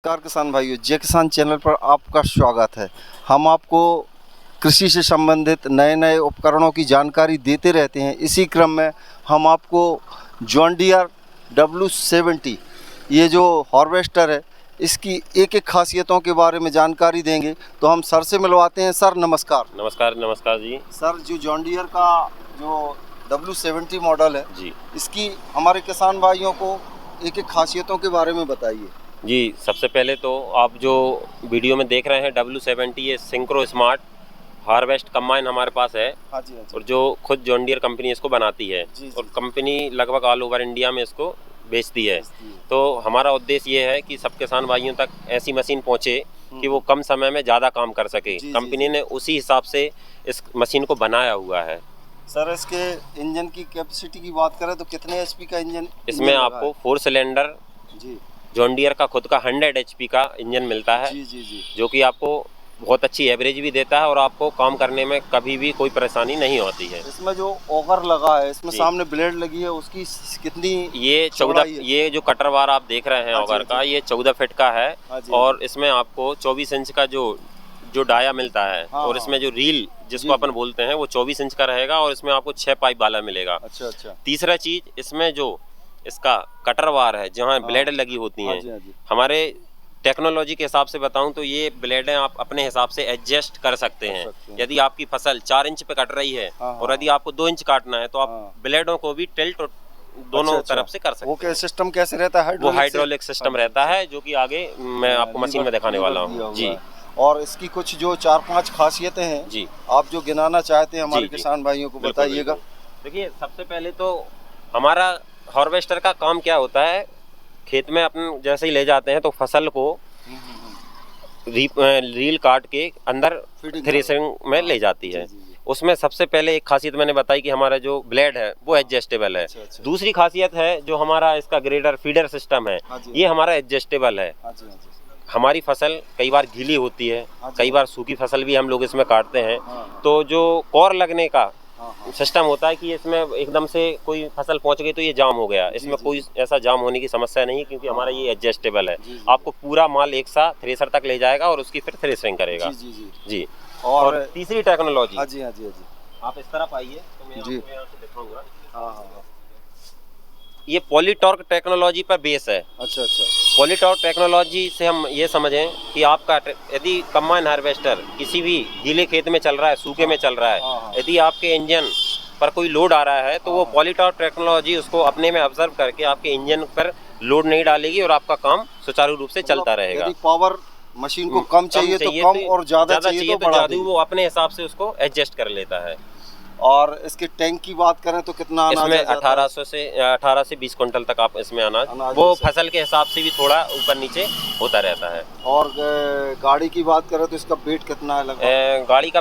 नमस्कार किसान भाइयों, जय किसान चैनल पर आपका स्वागत है। हम आपको कृषि से संबंधित नए नए उपकरणों की जानकारी देते रहते हैं। इसी क्रम में हम आपको जॉन डियर W70 ये जो हार्वेस्टर है, इसकी एक एक खासियतों के बारे में जानकारी देंगे। तो हम सर से मिलवाते हैं। सर नमस्कार। नमस्कार जी। सर, जो जॉन डियर का जो W70 मॉडल है जी, इसकी हमारे किसान भाइयों को एक एक खासियतों के बारे में बताइए। जी सबसे पहले तो आप जो वीडियो में देख रहे हैं W70 ये सिंक्रो स्मार्ट हार्वेस्ट कंबाइन हमारे पास है। हाँ जी, हाँ जी। और जो खुद जॉन डियर कंपनी इसको बनाती है जी, और जी। कंपनी लगभग ऑल ओवर इंडिया में इसको बेचती है। तो हमारा उद्देश्य ये है कि सब किसान भाइयों तक ऐसी मशीन पहुंचे कि वो कम समय में ज़्यादा काम कर सके। जी, कंपनी ने उसी हिसाब से इस मशीन को बनाया हुआ है। सर, इसके इंजन की कैपेसिटी की बात करें तो कितने एचपी का इंजन इसमें लगा आपको 4 सिलेंडर जी जॉन डियर का खुद का 100 HP का इंजन मिलता है, जी जी जी जो कि आपको बहुत अच्छी एवरेज भी देता है और आपको काम करने में कभी भी कोई परेशानी नहीं होती है। इसमें जो ऑगर लगा है, इसमें जी। सामने ब्लेड लगी है, उसकी कितनी ये 14 चौड़ाई है? ये जो कटर बार आप देख रहे हैं हाँ जी, ऑगर का, हाँ जी। ये 14 फीट का है। हाँ जी, और इसमें आपको 24 इंच का जो डाया मिलता है। हाँ, और हाँ। इसमें जो रील जिसको जी, अपन बोलते हैं वो 24 इंच का रहेगा और इसमें आपको 6 पाइप वाला मिलेगा। अच्छा अच्छा। तीसरा चीज, इसमें जो इसका कटर बार है जहाँ ब्लेड लगी होती हाँ हैं, जी, हाँ जी। हमारे टेक्नोलॉजी के हिसाब से बताऊं तो ये ब्लेडें आप अपने हिसाब से एडजस्ट कर सकते हैं। यदि आपकी फसल 4 इंच पे कट रही है हाँ, और हाँ। यदि आपको 2 इंच काटना है तो आप हाँ। ब्लेडों को भी टिल्ट दोनों अच्छा, तरफ से कर सकते वो हैं। क्या सिस्टम कैसे रहता है? वो हाइड्रोलिक सिस्टम रहता है, जो कि आगे मैं आपको मशीन में दिखाने वाला हूँ। जी और इसकी कुछ जो 4-5 खासियतें हैं जी आप जो गिनाना चाहते हैं हमारे जी, किसान भाइयों को बिल्कुल, बताइएगा। बिल्कुल। देखिए, सबसे पहले तो हमारा हार्वेस्टर का काम क्या होता है, खेत में अपन जैसे ही ले जाते हैं तो फसल को रील काट के अंदर Feeding थ्रेसिंग में ले जाती है। जी, जी, जी। उसमें सबसे पहले एक खासियत मैंने बताई कि हमारा जो ब्लेड है वो एडजस्टेबल है। अच्छा, अच्छा। दूसरी खासियत है जो हमारा इसका ग्रेडर फीडर सिस्टम है, हाँ जी, ये हमारा एडजस्टेबल है। हाँ जी, हाँ जी। हमारी फसल कई बार गीली होती है, हाँ जी। कई बार सूखी फसल भी हम लोग इसमें काटते हैं। हाँ, तो जो कॉर लगने का हाँ, हाँ। सिस्टम होता है कि इसमें एकदम से कोई फसल पहुंच गई तो ये जाम हो गया, इसमें जी, कोई ऐसा जाम होने की समस्या नहीं, क्योंकि हमारा ये एडजस्टेबल है। जी, जी, आपको पूरा माल एक साथ थ्रेसर तक ले जाएगा और उसकी फिर थ्रेसिंग करेगा। जी जी जी। जी। और और तीसरी टेक्नोलॉजी, हाँ जी, हाँ जी, हाँ जी। आप इस तरफ आइए तो मैं जी। आपको यहाँ से दिखाऊंगा। हाँ हाँ हाँ। ये पॉलीटॉर्क टेक्नोलॉजी पर बेस है। अच्छा अच्छा। पॉलीटॉर्क टेक्नोलॉजी से हम ये समझें कि आपका यदि कंबाइन हार्वेस्टर किसी भी गीले खेत में चल रहा है, सूखे में चल रहा हाँ, है, हाँ। यदि आपके इंजन पर कोई लोड आ रहा है तो वो पॉलीटॉर्क टेक्नोलॉजी उसको अपने में ऑब्जर्व करके आपके इंजन पर लोड नहीं डालेगी और आपका काम सुचारू रूप से चलता रहेगा। यदि पावर मशीन को कम चाहिए तो कम और ज्यादा चाहिए तो बढ़ा ज़्यादा, देगी। वो अपने हिसाब से उसको एडजस्ट कर लेता है। और इसके टैंक की बात करें तो कितना अनाज इसमें आ जाता है? 18 से 20 क्विंटल तक आप इसमें अनाज अनाज, वो ले सकते फसल के हिसाब से भी थोड़ा ऊपर नीचे होता रहता है। और गाड़ी की बात करें तो इसका वेट कितना है लगभग? गाड़ी का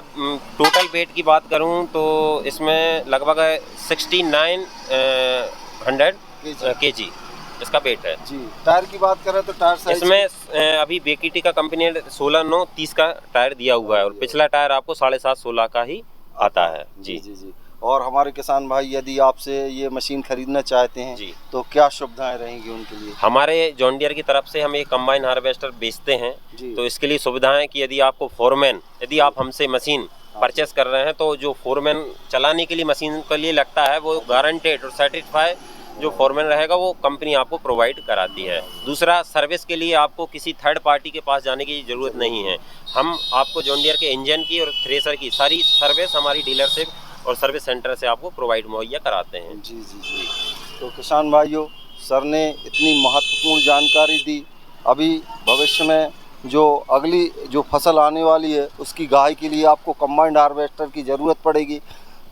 टोटल वेट की बात करूं तो इसमें लगभग 6900 kg इसका वेट है। जी। टायर की बात करें तो टायर साइज इसमें अभी बेकीटी का कंपनी ने 16/9/30 का टायर दिया हुआ है और पिछला टायर आपको 7.5-16 का ही आता है। जी जी जी। और हमारे किसान भाई यदि आपसे ये मशीन खरीदना चाहते हैं जी। तो क्या सुविधाएं रहेंगी उनके लिए? हमारे जॉन डियर की तरफ से हम एक कंबाइन हार्वेस्टर बेचते हैं, जी। तो इसके लिए सुविधाएं कि यदि आपको फोरमैन, यदि आप हमसे मशीन परचेस कर रहे हैं तो जो फोरमैन चलाने के लिए मशीन के लिए लगता है वो गारंटेड और सर्टिफाइड जो फोरमैन रहेगा वो कंपनी आपको प्रोवाइड कराती है। दूसरा, सर्विस के लिए आपको किसी थर्ड पार्टी के पास जाने की ज़रूरत नहीं है। हम आपको जॉन डियर के इंजन की और थ्रेसर की सारी सर्विस हमारी डीलरशिप और सर्विस सेंटर से आपको प्रोवाइड मुहैया कराते हैं। जी जी जी। तो किसान भाइयों, सर ने इतनी महत्वपूर्ण जानकारी दी। अभी भविष्य में जो अगली जो फसल आने वाली है उसकी गाही के लिए आपको कंबाइंड हार्वेस्टर की ज़रूरत पड़ेगी।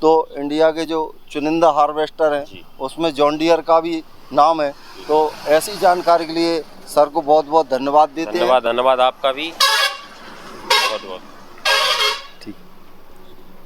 तो इंडिया के जो चुनिंदा हार्वेस्टर हैं उसमें जॉन डियर का भी नाम है। तो ऐसी जानकारी के लिए सर को बहुत बहुत धन्यवाद देते हैं। धन्यवाद आपका भी।